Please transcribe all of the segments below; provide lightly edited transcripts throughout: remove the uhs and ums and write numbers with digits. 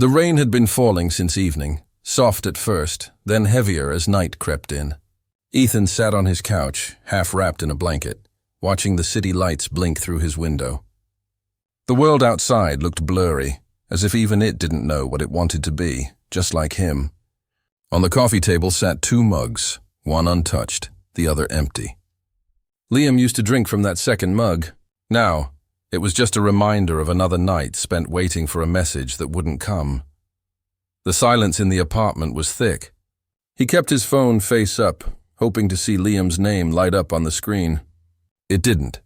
The rain had been falling since evening, soft at first, then heavier as night crept in. Ethan sat on his couch, half wrapped in a blanket, watching the city lights blink through his window. The world outside looked blurry, as if even it didn't know what it wanted to be, just like him. On the coffee table sat 2 mugs, one untouched, the other empty. Liam used to drink from that second mug. Now, it was just a reminder of another night spent waiting for a message that wouldn't come. The silence in the apartment was thick. He kept his phone face up, hoping to see Liam's name light up on the screen. It didn't.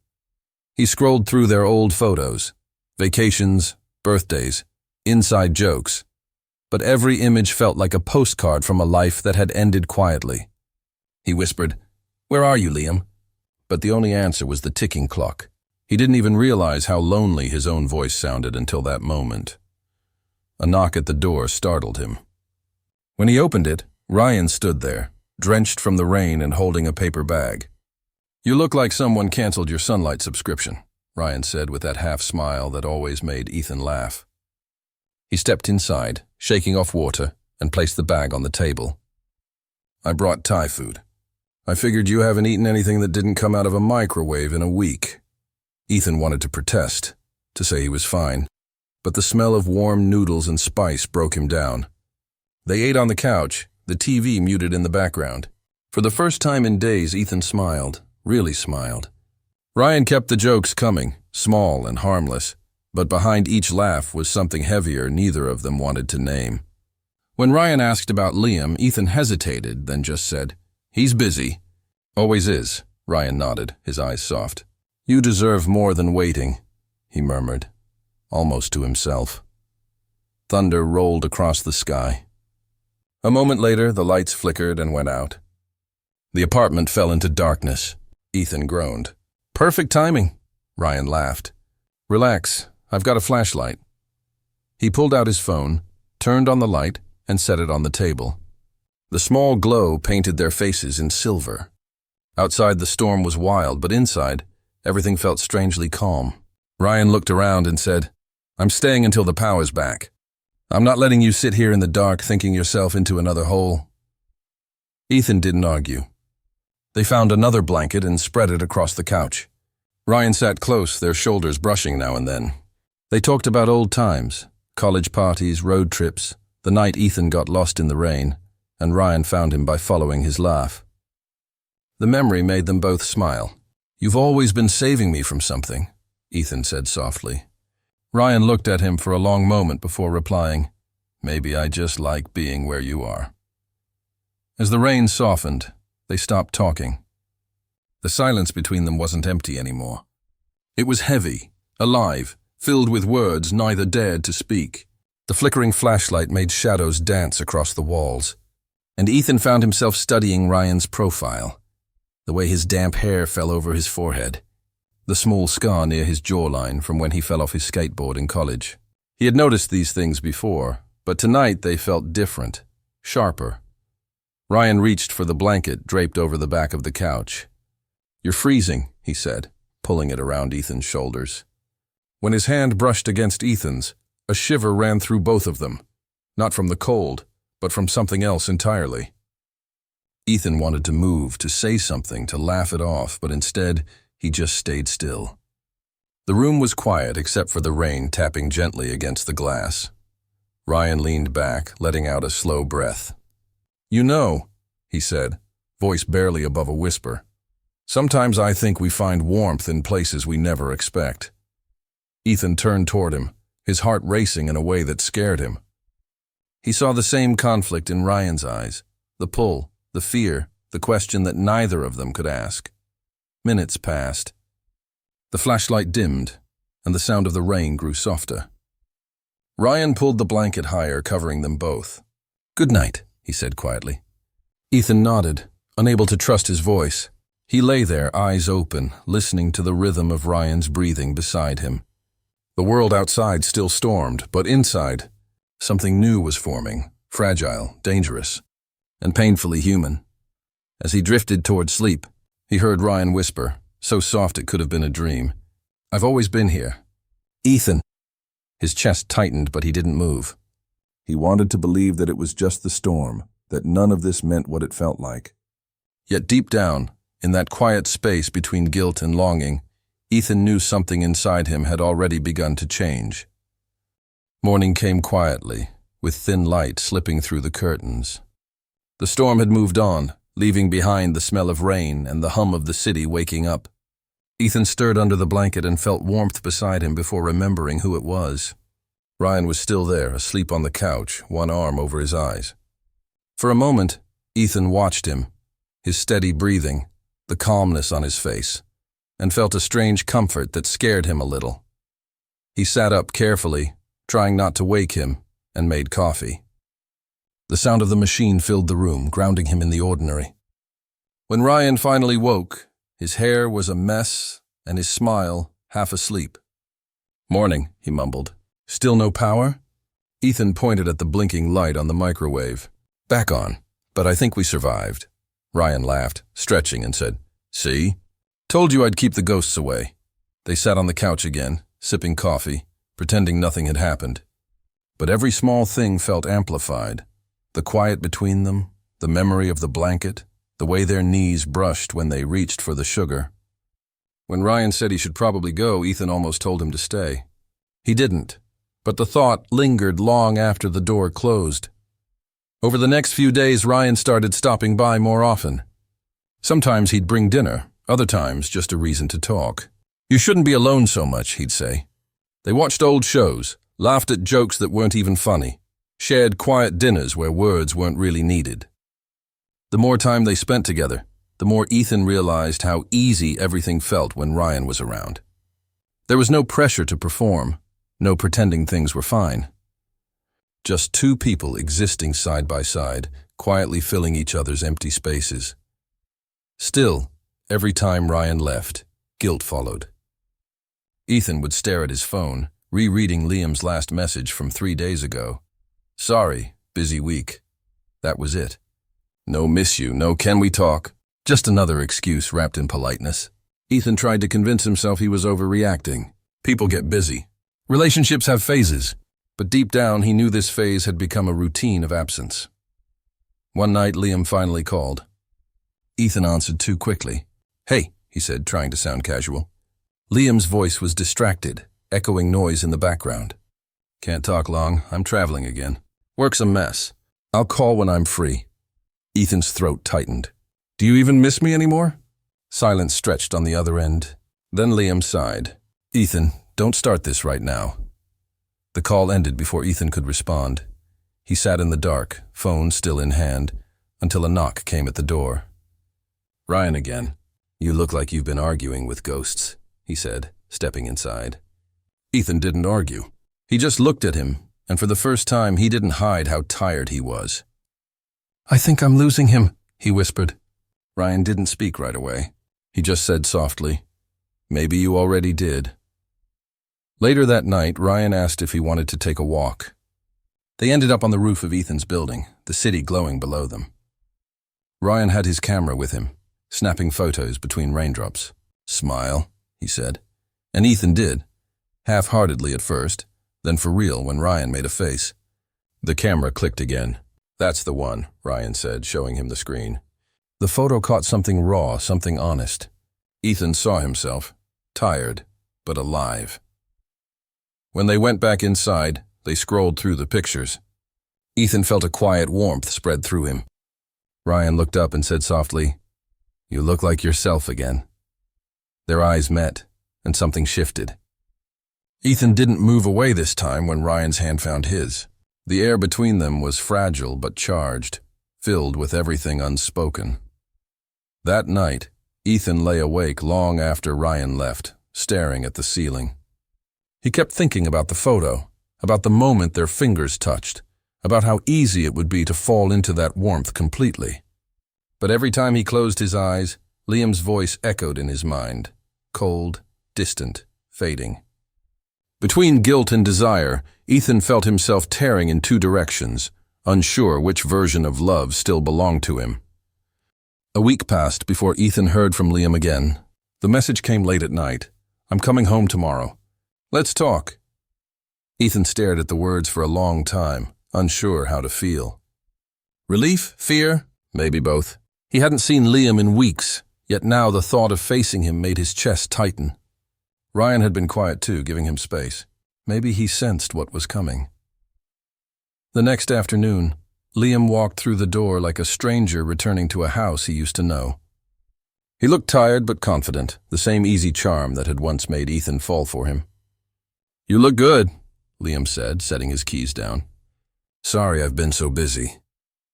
He scrolled through their old photos, vacations, birthdays, inside jokes, but every image felt like a postcard from a life that had ended quietly. He whispered, "Where are you, Liam?" But the only answer was the ticking clock. He didn't even realize how lonely his own voice sounded until that moment. A knock at the door startled him. When he opened it, Ryan stood there, drenched from the rain and holding a paper bag. "You look like someone canceled your Sunlight subscription," Ryan said with that half smile that always made Ethan laugh. He stepped inside, shaking off water, and placed the bag on the table. "I brought Thai food. I figured you haven't eaten anything that didn't come out of a microwave in a week." Ethan wanted to protest, to say he was fine, but the smell of warm noodles and spice broke him down. They ate on the couch, the TV muted in the background. For the first time in days, Ethan smiled, really smiled. Ryan kept the jokes coming, small and harmless, but behind each laugh was something heavier neither of them wanted to name. When Ryan asked about Liam, Ethan hesitated, then just said, "He's busy." "Always is," Ryan nodded, his eyes soft. "You deserve more than waiting," he murmured, almost to himself. Thunder rolled across the sky. A moment later, the lights flickered and went out. The apartment fell into darkness. Ethan groaned. "Perfect timing," Ryan laughed. "Relax, I've got a flashlight." He pulled out his phone, turned on the light, and set it on the table. The small glow painted their faces in silver. Outside the storm was wild, but inside, everything felt strangely calm. Ryan looked around and said, "I'm staying until the power's back. I'm not letting you sit here in the dark thinking yourself into another hole." Ethan didn't argue. They found another blanket and spread it across the couch. Ryan sat close, their shoulders brushing now and then. They talked about old times, college parties, road trips, the night Ethan got lost in the rain, and Ryan found him by following his laugh. The memory made them both smile. "You've always been saving me from something," Ethan said softly. Ryan looked at him for a long moment before replying, "Maybe I just like being where you are." As the rain softened, they stopped talking. The silence between them wasn't empty anymore. It was heavy, alive, filled with words neither dared to speak. The flickering flashlight made shadows dance across the walls, and Ethan found himself studying Ryan's profile. The way his damp hair fell over his forehead, the small scar near his jawline from when he fell off his skateboard in college. He had noticed these things before, but tonight they felt different, sharper. Ryan reached for the blanket draped over the back of the couch. "You're freezing," he said, pulling it around Ethan's shoulders. When his hand brushed against Ethan's, a shiver ran through both of them, not from the cold, but from something else entirely. Ethan wanted to move, to say something, to laugh it off, but instead, he just stayed still. The room was quiet except for the rain tapping gently against the glass. Ryan leaned back, letting out a slow breath. "You know," he said, voice barely above a whisper, "sometimes I think we find warmth in places we never expect." Ethan turned toward him, his heart racing in a way that scared him. He saw the same conflict in Ryan's eyes, the pull, the fear, the question that neither of them could ask. Minutes passed. The flashlight dimmed, and the sound of the rain grew softer. Ryan pulled the blanket higher, covering them both. "Good night," he said quietly. Ethan nodded, unable to trust his voice. He lay there, eyes open, listening to the rhythm of Ryan's breathing beside him. The world outside still stormed, but inside, something new was forming, fragile, dangerous, and painfully human. As he drifted toward sleep, he heard Ryan whisper, so soft it could have been a dream, "I've always been here." "Ethan." His chest tightened, but he didn't move. He wanted to believe that it was just the storm, that none of this meant what it felt like. Yet deep down, in that quiet space between guilt and longing, Ethan knew something inside him had already begun to change. Morning came quietly, with thin light slipping through the curtains. The storm had moved on, leaving behind the smell of rain and the hum of the city waking up. Ethan stirred under the blanket and felt warmth beside him before remembering who it was. Ryan was still there, asleep on the couch, one arm over his eyes. For a moment, Ethan watched him, his steady breathing, the calmness on his face, and felt a strange comfort that scared him a little. He sat up carefully, trying not to wake him, and made coffee. The sound of the machine filled the room, grounding him in the ordinary. When Ryan finally woke, his hair was a mess and his smile half asleep. "Morning," he mumbled. "Still no power?" Ethan pointed at the blinking light on the microwave. "Back on, but I think we survived." Ryan laughed, stretching, and said, "See? Told you I'd keep the ghosts away." They sat on the couch again, sipping coffee, pretending nothing had happened. But every small thing felt amplified. The quiet between them, the memory of the blanket, the way their knees brushed when they reached for the sugar. When Ryan said he should probably go, Ethan almost told him to stay. He didn't, but the thought lingered long after the door closed. Over the next few days, Ryan started stopping by more often. Sometimes he'd bring dinner, other times just a reason to talk. "You shouldn't be alone so much," he'd say. They watched old shows, laughed at jokes that weren't even funny, shared quiet dinners where words weren't really needed. The more time they spent together, the more Ethan realized how easy everything felt when Ryan was around. There was no pressure to perform, no pretending things were fine. Just two people existing side by side, quietly filling each other's empty spaces. Still, every time Ryan left, guilt followed. Ethan would stare at his phone, rereading Liam's last message from 3 days ago. "Sorry, busy week." That was it. No miss you, no can we talk. Just another excuse wrapped in politeness. Ethan tried to convince himself he was overreacting. People get busy. Relationships have phases. But deep down, he knew this phase had become a routine of absence. One night, Liam finally called. Ethan answered too quickly. "Hey," he said, trying to sound casual. Liam's voice was distracted, echoing noise in the background. "Can't talk long. I'm traveling again. Work's a mess. I'll call when I'm free." Ethan's throat tightened. "Do you even miss me anymore?" Silence stretched on the other end. Then Liam sighed. "Ethan, don't start this right now." The call ended before Ethan could respond. He sat in the dark, phone still in hand, until a knock came at the door. "Ryan again. You look like you've been arguing with ghosts," he said, stepping inside. Ethan didn't argue. He just looked at him, and for the first time he didn't hide how tired he was. "I think I'm losing him," he whispered. Ryan didn't speak right away. He just said softly, "Maybe you already did." Later that night, Ryan asked if he wanted to take a walk. They ended up on the roof of Ethan's building, the city glowing below them. Ryan had his camera with him, snapping photos between raindrops. "Smile," he said. And Ethan did, half-heartedly at first, then for real when Ryan made a face. The camera clicked again. "That's the one," Ryan said, showing him the screen. The photo caught something raw, something honest. Ethan saw himself, tired, but alive. When they went back inside, they scrolled through the pictures. Ethan felt a quiet warmth spread through him. Ryan looked up and said softly, "You look like yourself again." Their eyes met, and something shifted. Ethan didn't move away this time when Ryan's hand found his. The air between them was fragile but charged, filled with everything unspoken. That night, Ethan lay awake long after Ryan left, staring at the ceiling. He kept thinking about the photo, about the moment their fingers touched, about how easy it would be to fall into that warmth completely. But every time he closed his eyes, Liam's voice echoed in his mind, cold, distant, fading. Between guilt and desire, Ethan felt himself tearing in two directions, unsure which version of love still belonged to him. A week passed before Ethan heard from Liam again. The message came late at night. "I'm coming home tomorrow. Let's talk." Ethan stared at the words for a long time, unsure how to feel. Relief? Fear? Maybe both. He hadn't seen Liam in weeks, yet now the thought of facing him made his chest tighten. Ryan had been quiet too, giving him space. Maybe he sensed what was coming. The next afternoon, Liam walked through the door like a stranger returning to a house he used to know. He looked tired but confident, the same easy charm that had once made Ethan fall for him. "You look good," Liam said, setting his keys down. "Sorry I've been so busy."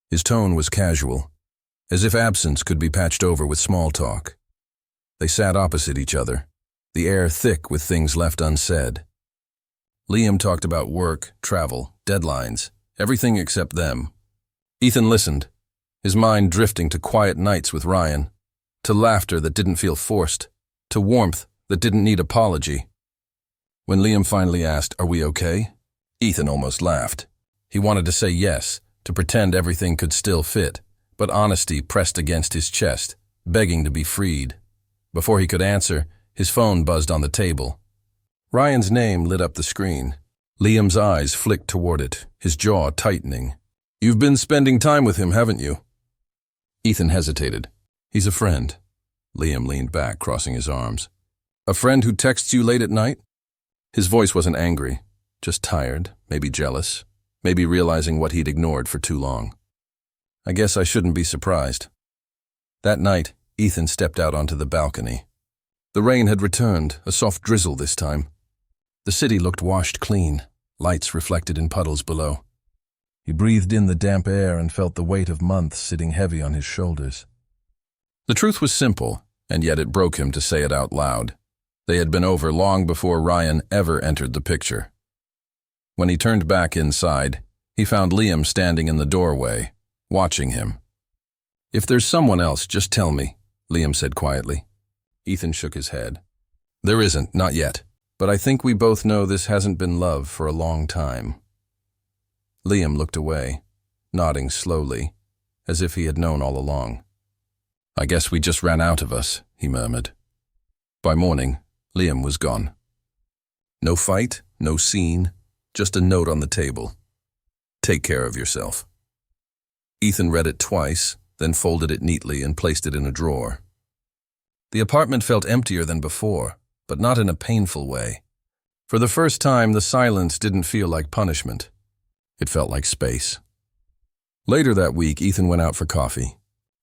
His tone was casual, as if absence could be patched over with small talk. They sat opposite each other, the air thick with things left unsaid. Liam talked about work, travel, deadlines, everything except them. Ethan listened, his mind drifting to quiet nights with Ryan, to laughter that didn't feel forced, to warmth that didn't need apology. When Liam finally asked, "Are we okay?" Ethan almost laughed. He wanted to say yes, to pretend everything could still fit, but honesty pressed against his chest, begging to be freed. Before he could answer, his phone buzzed on the table. Ryan's name lit up the screen. Liam's eyes flicked toward it, his jaw tightening. "You've been spending time with him, haven't you?" Ethan hesitated. "He's a friend." Liam leaned back, crossing his arms. "A friend who texts you late at night?" His voice wasn't angry, just tired, maybe jealous, maybe realizing what he'd ignored for too long. "I guess I shouldn't be surprised." That night, Ethan stepped out onto the balcony. The rain had returned, a soft drizzle this time. The city looked washed clean, lights reflected in puddles below. He breathed in the damp air and felt the weight of months sitting heavy on his shoulders. The truth was simple, and yet it broke him to say it out loud. They had been over long before Ryan ever entered the picture. When he turned back inside, he found Liam standing in the doorway, watching him. "If there's someone else, just tell me," Liam said quietly. Ethan shook his head. "There isn't, not yet. But I think we both know this hasn't been love for a long time." Liam looked away, nodding slowly, as if he had known all along. "I guess we just ran out of us," he murmured. By morning, Liam was gone. No fight, no scene, just a note on the table. "Take care of yourself." Ethan read it twice, then folded it neatly and placed it in a drawer. The apartment felt emptier than before, but not in a painful way. For the first time, the silence didn't feel like punishment. It felt like space. Later that week, Ethan went out for coffee.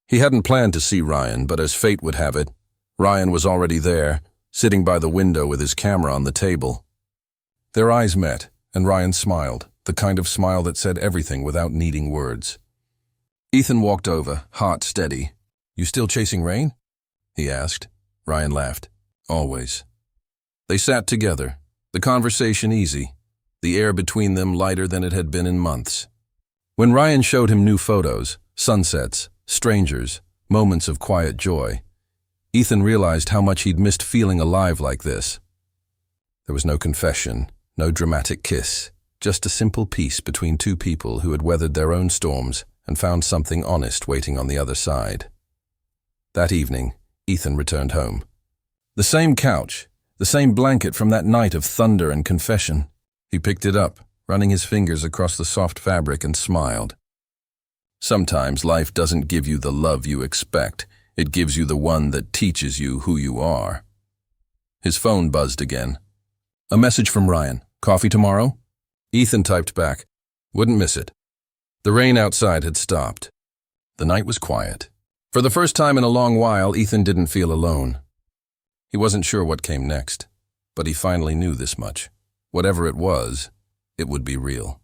He hadn't planned to see Ryan, but as fate would have it, Ryan was already there, sitting by the window with his camera on the table. Their eyes met, and Ryan smiled, the kind of smile that said everything without needing words. Ethan walked over, heart steady. "You still chasing rain?" he asked. Ryan laughed. "Always." They sat together, the conversation easy, the air between them lighter than it had been in months. When Ryan showed him new photos, sunsets, strangers, moments of quiet joy, Ethan realized how much he'd missed feeling alive like this. There was no confession, no dramatic kiss, just a simple peace between two people who had weathered their own storms and found something honest waiting on the other side. That evening, Ethan returned home. The same couch, the same blanket from that night of thunder and confession. He picked it up, running his fingers across the soft fabric, and smiled. Sometimes life doesn't give you the love you expect. It gives you the one that teaches you who you are. His phone buzzed again. A message from Ryan. "Coffee tomorrow?" Ethan typed back, "Wouldn't miss it." The rain outside had stopped. The night was quiet. For the first time in a long while, Ethan didn't feel alone. He wasn't sure what came next, but he finally knew this much. Whatever it was, it would be real.